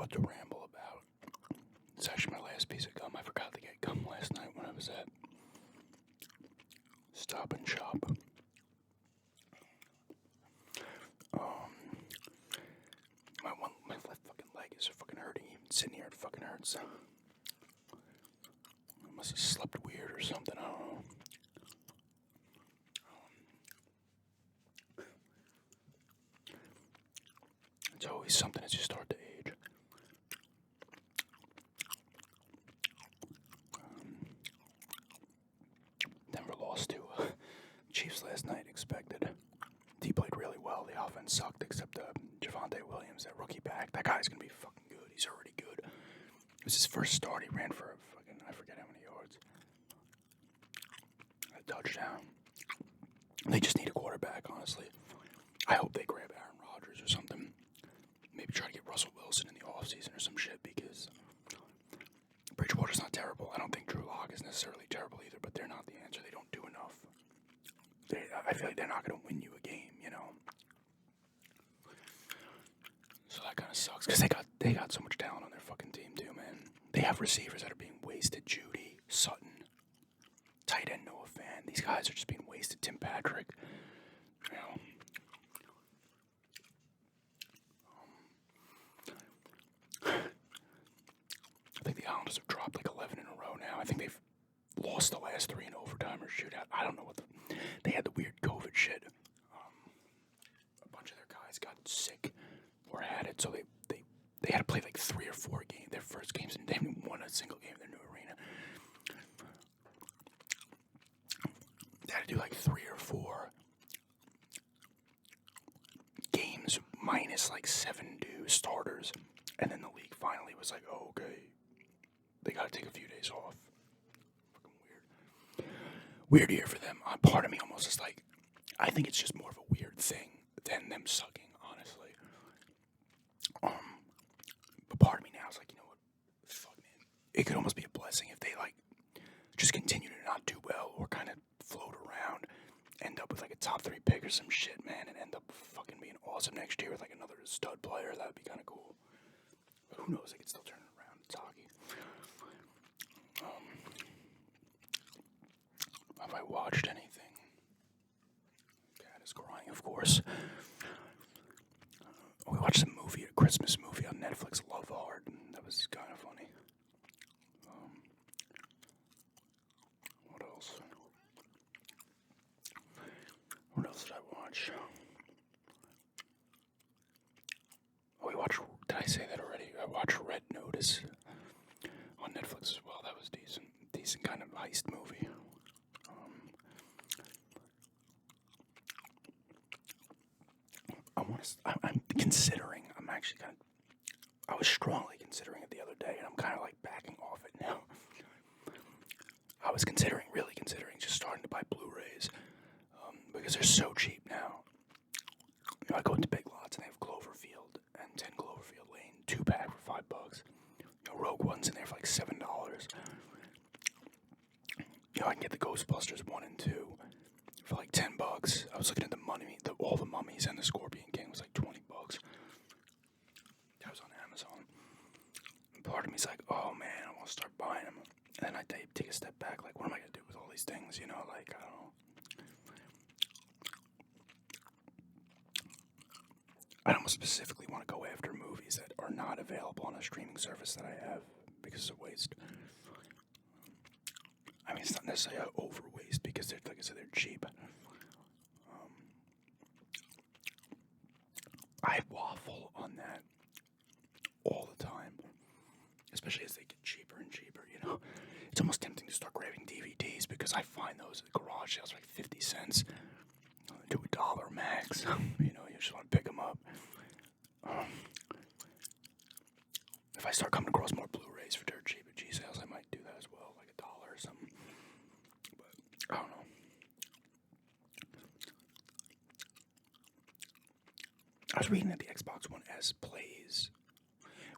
what to ramble about. It's actually my last piece of gum. I forgot to get gum last night when I was at Stop and Shop. My left fucking leg is fucking hurting. Even sitting here, it fucking hurts. I must have slept weird or something. I don't know. It's always something as you start to age. Denver lost to Chiefs last night, expected. He played really well. The offense sucked except Javonte Williams, that rookie back. That guy's going to be fucking good. He's already good. It was his first start. He ran for fucking, I forget how many yards. A touchdown. They just need a quarterback, honestly. I hope they grab Aaron Rodgers or something. Maybe try to get Russell Wilson in the offseason or some shit, because Bridgewater's not terrible. I don't think Drew Lock is necessarily terrible either, but they're not the answer. They don't do enough. I feel like they're not going to win you a game, you know? So that kind of sucks, because they got so much talent on their fucking team too, man. They have receivers that are being wasted. Judy, Sutton, tight end Noah Fan. These guys are just being wasted. Tim Patrick, you know. I think the Islanders have dropped like 11 in a row now. I think they've lost the last 3 in overtime or shootout. I don't know what they had the weird COVID shit. A bunch of their guys got sick or had it, so they had to play like 3 or 4 games, their first games, and they haven't won a single game in their new arena. They had to do like 3 or 4 games minus like 7 new starters, and then the league finally was like, oh, okay, they got to take a few days off. Fucking weird year for them. Part of me almost is like, I think it's just more of a weird thing than them sucking, honestly. But part of me now is like, you know what, fuck, man. It could almost be a blessing if they like just continue to not do well or kind of float around, end up with like a top 3 pick or some shit, man, and end up fucking being awesome next year with like another stud player. That would be kind of cool. But who knows? They could still turn it around. It's hockey. Have I watched anything? Cat is crying, of course. We watched a Christmas movie on Netflix, Love Hard. That was kind of funny. What else? What else did I watch? Oh, did I say that already? I watched Red Notice on Netflix as well. That was decent. Decent kind of heist movie. I was strongly considering it the other day, and I'm kind of like backing off it now. I was really considering just starting to buy Blu-rays, because they're so cheap now. You know, I go into Big Lots and they have Cloverfield and 10 Cloverfield Lane, 2-pack for $5. You know, Rogue One's in there for like $7. You know, I can get the Ghostbusters 1 and 2 for like $10. I was looking at all the Mummies and the Scorpion King was like $20. That was on Amazon. And part of me's like, oh man, I want to start buying them. And then I take a step back, like, what am I going to do with all these things, you know, like, I don't know. I don't specifically want to go after movies that are not available on a streaming service that I have, because it's a waste. I mean, it's not necessarily an overwaste, because they're, like I said, they're cheap. I waffle on that all the time, especially as they get cheaper and cheaper, you know. It's almost tempting to start grabbing DVDs, because I find those at garage sales for like 50 cents to $1 max. You know, you just want to pick them up. If I start coming across more Blu-rays for dirt cheap at G-sales, I might do that as well, like $1 or something. But I don't know. I was reading that the Xbox One S plays.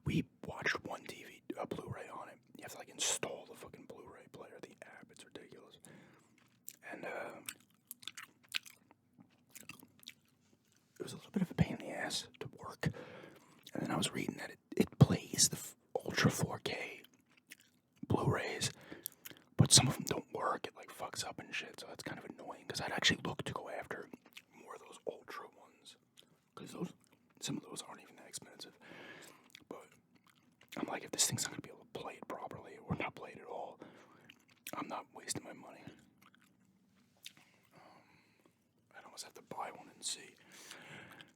We watched one Blu-ray on it. You have to like install the fucking Blu-ray player, the app. It's ridiculous. And it was a little bit of a pain in the ass to work. And then I was reading that it plays ultra 4K Blu-rays, but some of them don't work. It like fucks up and shit, so that's kind of annoying because I'd actually look to go after more of those ultra ones because some of those aren't even that expensive. But I'm like, if this thing's not gonna be able to play it properly or not play it at all, I'm not wasting my money. I'd almost have to buy one and see.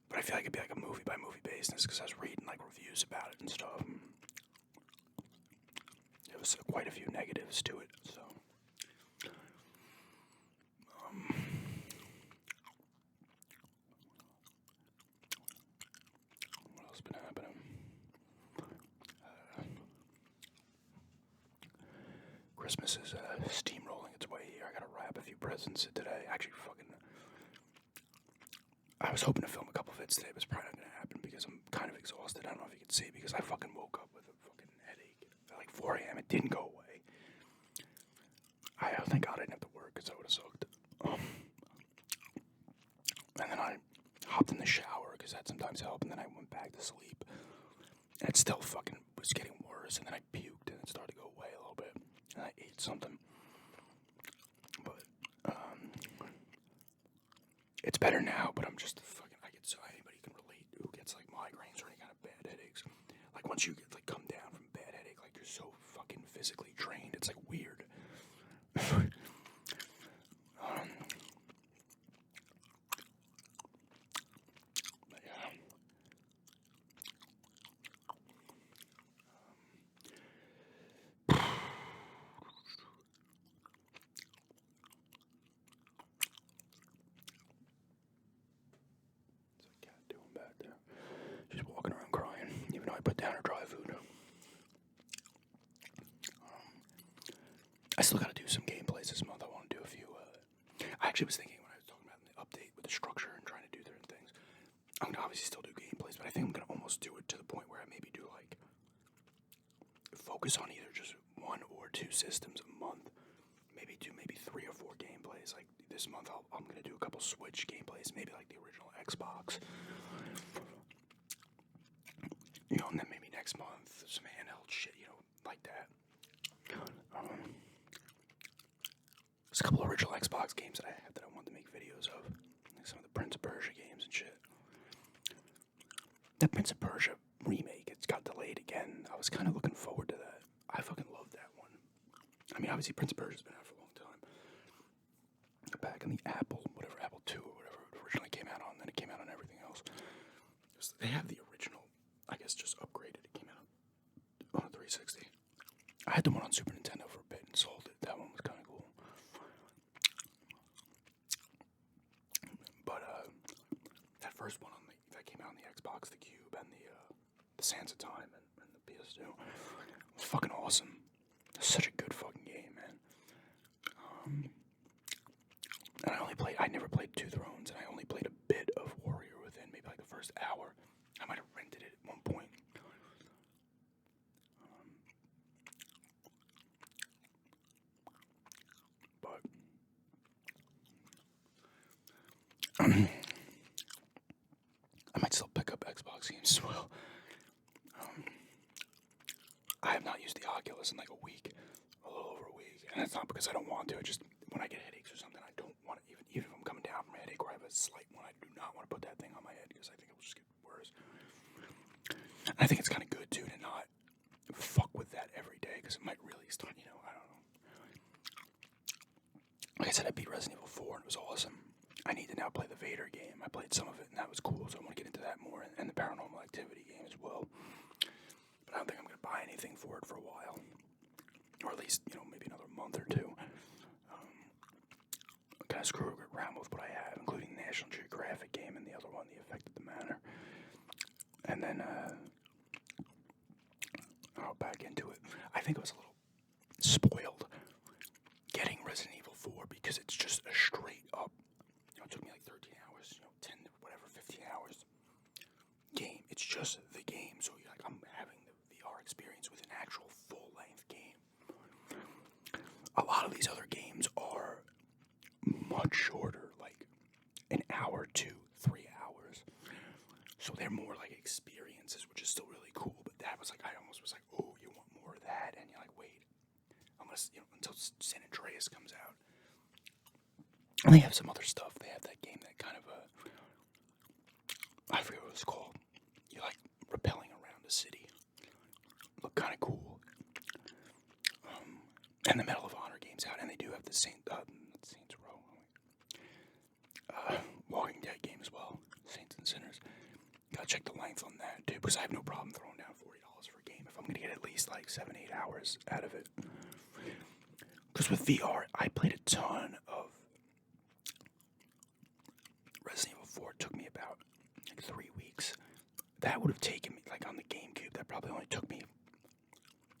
But I feel like it'd be like a movie by movie basis because I was reading like reviews about it and stuff. There was quite a few negatives to it, so. What else been happening? Christmas is steamrolling its way here. I gotta wrap a few presents today. Actually, I was hoping to film a couple vids today, but it's probably not gonna happen because I'm kind of exhausted. I don't know if you can see because I fucking woke up with a fucking headache at like 4 a.m. It didn't go away. Thank God I didn't have to work because I would have sucked. And then I hopped in the shower because that sometimes helped, and then I went back to sleep. And it still fucking was getting worse, and then I puked and it started to go away a little bit. And I ate something. But, it's better now, but I'm just fucking, anybody can relate who gets like migraines or any kind of bad headaches. Like once you get like come down from bad headache, like you're so fucking physically drained, it's like weird. But yeah. Back there. She's walking around crying, even though I put down her dry food. I still gotta do some gameplays this month. I want to do a few. I actually was thinking when I was talking about the update with the structure and trying to do different things, I'm gonna obviously still do gameplays, but I think I'm gonna almost do it to the point where I maybe do like focus on either just 1 or 2 systems a month. Maybe 2, maybe 3 or 4 gameplays. Like this month, I'm gonna do a couple Switch gameplays, maybe like the original Xbox. You know, and then maybe next month some handheld shit, you know, like that. There's a couple original Xbox games that I have that I want to make videos of, like some of the Prince of Persia games and shit. That Prince of Persia remake, it's got delayed again. I was kind of looking forward to that. I fucking love that one. I mean, obviously Prince of Persia's been out for a long time. Back in the Apple II or whatever it originally came out on, then it came out on everything else. They have the original, I guess, just upgraded. It came out on a 360. I had the one on Super Nintendo for a bit and sold it. That one was kind of cool. But that first one that came out on the Xbox, the Cube, and the Sands of Time and the PS2 was fucking awesome. It's such a good fucking game, man. And I never played Two Thrones, and I only played a bit of Warrior Within, maybe like the first hour. I might have rented it at one point. But I might still pick up Xbox games as well. I have not used the Oculus in like a week, a little over a week, and it's not because I don't want to. It's just when I get headaches or something, I don't want to, even if I'm coming down from a headache or I have a slight one, I do not want to put that thing on my head because I think it will just get worse. And I think it's kind of good too to not fuck with that every day because it might really start, you know, I don't know. Like I said, I beat Resident Evil 4 and it was awesome. I need to now play the Vader game. I played some of it and that was cool, so I want to get into that more, and the Paranormal Activity game as well. But I don't think I'm going to buy anything for it for a while. Or at least, you know, maybe another month or two. Kind of screw around with what I have, including the National Geographic game and the other one, The Effect of the Manor. And then, I'll back into it. I think I was a little spoiled getting Resident Evil 4 because it's just a straight up, you know, it took me like 13 hours, you know, 10, whatever, 15 hours game. It's just the game, so like I'm having the VR experience with an actual full-length game. A lot of these other games are much shorter, like an hour to 3 hours. So they're more like experiences, which is still really cool. But that was like, I almost was like, oh, you want Vegas comes out. And they have some other stuff. They have that game that kind of, I forget what it's called. You're like rappelling around the city. Look kind of cool. And the Medal of Honor game's out, and they do have the Saints Row. Walking Dead game as well. Saints and Sinners. Gotta check the length on that, too, because I have no problem throwing down $40 for a game if I'm gonna get at least like 7-8 hours out of it. Because with VR, I played a ton of Resident Evil 4. It took me about like 3 weeks. That would have taken me, like on the GameCube, that probably only took me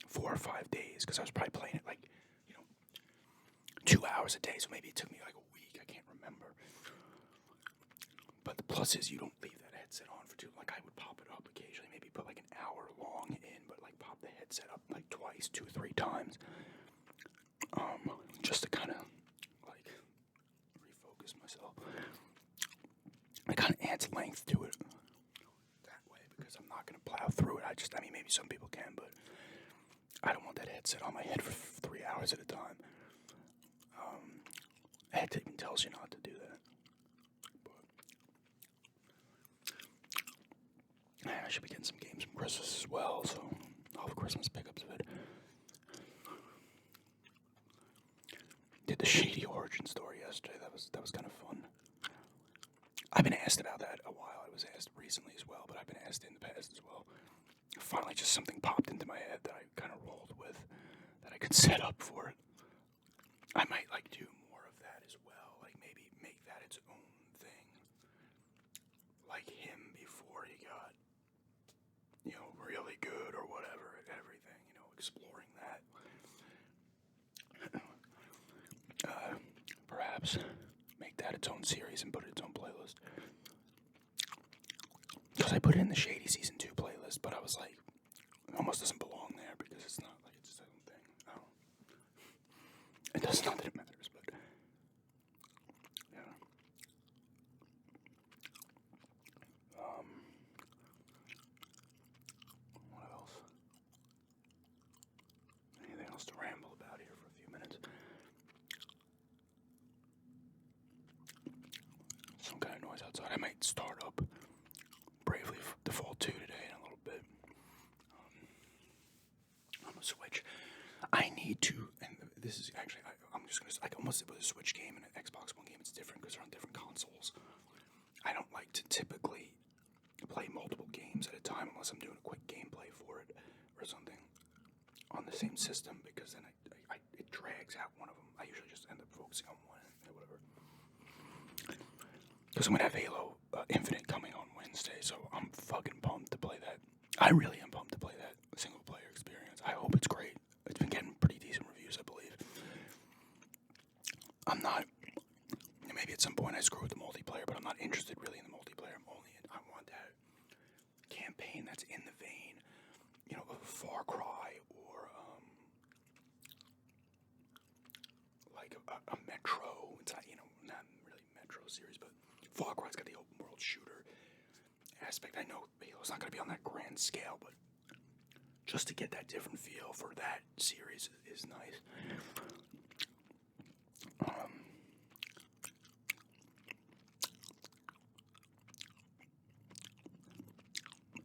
4 or 5 days, because I was probably playing it like, 2 hours a day, so maybe it took me like a week, I can't remember. But the plus is you don't leave that headset on for too long. Like I would pop it up occasionally, maybe put like an hour long in, but like pop the headset up like twice, 2-3 times. Just to kind of like refocus myself. It kind of adds length to it that way, because I'm not going to plow through it. I mean, maybe some people can, but I don't want that headset on my head for 3 hours at a time. It even tells you not to do that. But I should be getting some games from Christmas as well, so all the Christmas pickups of it. Did the Shady Origin story yesterday. That was kind of fun. I've been asked about that a while. I was asked recently as well, but I've been asked in the past as well. Finally, just something popped into my head that I kind of rolled with, that I could set up for it. I might like do more of that as well, like maybe make that its own thing. Like him before he got, really good or whatever at everything, exploring that. Perhaps make that its own series and put it its own playlist. Because I put it in the Shady Season 2 playlist, but I was like, it almost doesn't belong there because it's not like it's its own thing. I don't. It does not that it matters, but yeah. What else? Anything else to ramble about here for a few minutes? Some kind of noise outside. I might start up Bravely Default 2 today in a little bit. On the Switch. I need to, and this is actually, I'm just going to, like almost with a Switch game and an Xbox One game, it's different because they're on different consoles. I don't like to typically play multiple games at a time unless I'm doing a quick gameplay for it or something on the same system, because then it drags out one of them. I usually just end up focusing on one or whatever. Because I'm going to have Halo Infinite coming on Wednesday, so I'm fucking pumped to play that. I really am pumped to play that single player experience. I hope it's great. It's been getting pretty decent reviews, I believe. I'm not, maybe at some point I screw with the multiplayer, but I'm not interested really in the multiplayer. I want that campaign that's in the vein, of Far Cry or, like a Metro. It's not, not really Metro series, but Far Cry's got the open world shooter aspect. I know Halo's not going to be on that grand scale, but just to get that different feel for that series is nice.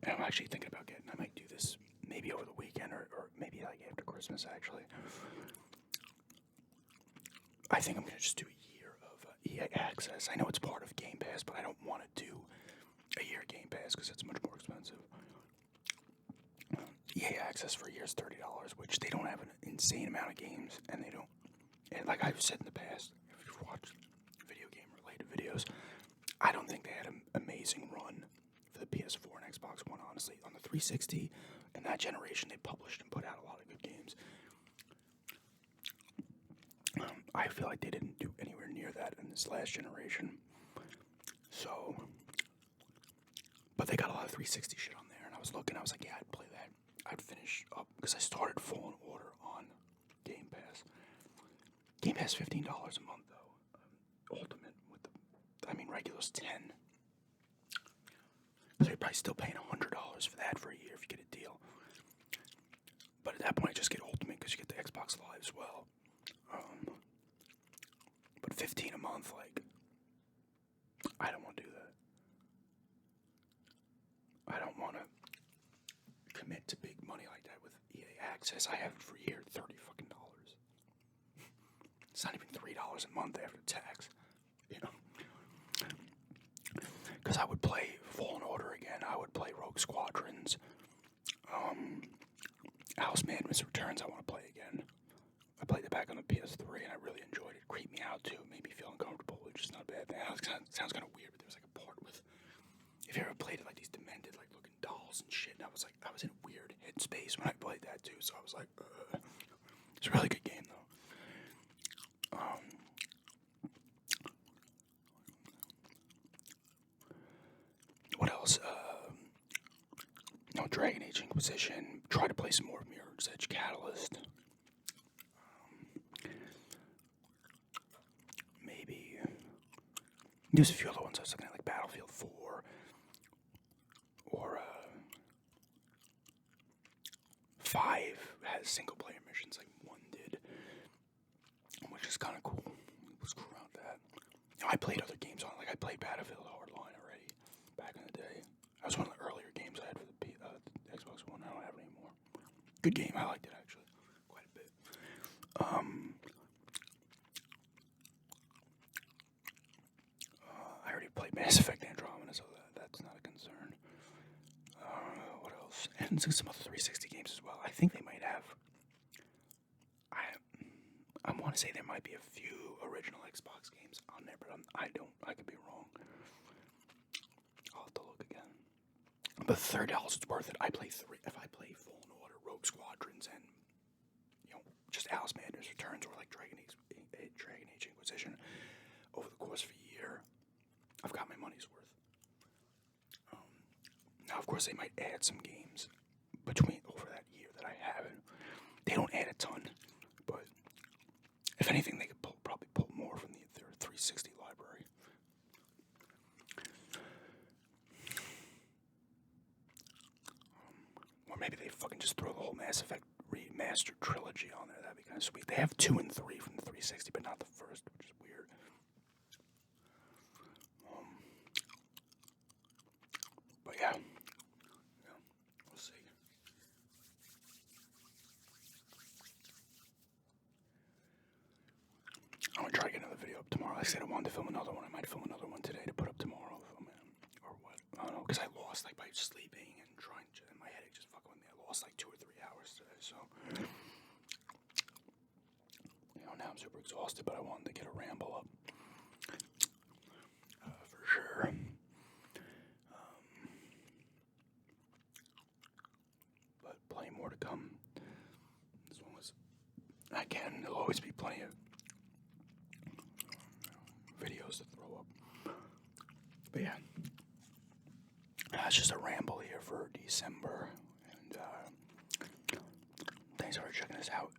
And I'm actually thinking about I might do this maybe over the weekend or maybe like after Christmas, actually. I think I'm going to just do a year of EA Access. I know it's part of Game Pass, but I don't want to do a year Game Pass because it's much more expensive. EA Access for a year is $30, which they don't have an insane amount of games, and they don't. And like I've said in the past, if you've watched video game related videos, I don't think they had an amazing run for the PS4 and Xbox One, honestly. On the 360 and that generation, they published and put out a lot of good games. I feel like they didn't do anywhere near that in this last generation. So, but they got a lot of 360 shit on there, and I was looking, I was like, yeah, I'd play that. I'd finish up, because I started Fallen Order on Game Pass. Game Pass $15 a month, though. Ultimate, regular's $10. So you're probably still paying $100 for that for a year if you get a deal. But at that point, I just get Ultimate, because you get the Xbox Live as well. But 15 a month, like, I don't want to do that. I don't want to commit to big money like that with EA Access. I have it for a year, $30 fucking dollars. It's not even $3 a month after tax, you know. Because I would play Fallen Order again. I would play Rogue Squadrons. House Madness Returns. I want to play again. I played it back on the PS3 and I really enjoyed it. Creeped me out too. Made me feel uncomfortable, which is not a bad thing. It sounds kind of weird, but there was like a part with. If you ever played it, like these demented, like looking dolls and shit, and I was in a weird headspace when I played that too. So I was like, it's a really good game though. What else? Dragon Age Inquisition. Try to play some more of Mirror's Edge Catalyst. Maybe. There's a few other ones I was looking at, like Battlefield 4. Or, 5 has single-player missions like 1 did. Which is kind of cool. Let's screw around that. I played other games on it. Like, I played Battlefield Hardline already back in the day. That was one of the earlier games I had for the Xbox One. I don't have it anymore. Good game. I liked it, actually. Quite a bit. I already played Mass Effect Andromeda, so that's not a concern. What else? And some other 360 games as well. I think they might have. I want to say there might be a few original Xbox games on there, but I could be wrong. I'll have to look again. But $30, it's worth it. I play 3. If I play Fallen Order, Rogue Squadrons, and just House Madness Returns, or like Dragon Age Inquisition, over the course of a year, I've got my money's worth. Now, of course, they might add some games over that year that I haven't. They don't add a ton, but if anything, they could probably pull more from their 360 library. Or maybe they fucking just throw the whole Mass Effect remastered trilogy on there. That'd be kind of sweet. They have 2 and 3 from the 360, but not the first, which is weird. But yeah, we'll see. I'm gonna try to get another video up tomorrow. Like I said, I wanted to film another one. I might film another one today to put up tomorrow, or what? I don't know, because I lost by sleeping and trying to, and my headache just fucking with me. I lost 2 or 3 hours today, so now I'm super exhausted. But I wanted to get a ramble up for sure. But plenty more to come. This one was. Again, there'll always be plenty of videos to throw up. But yeah, it's just a ramble here for December, and thanks for checking us out.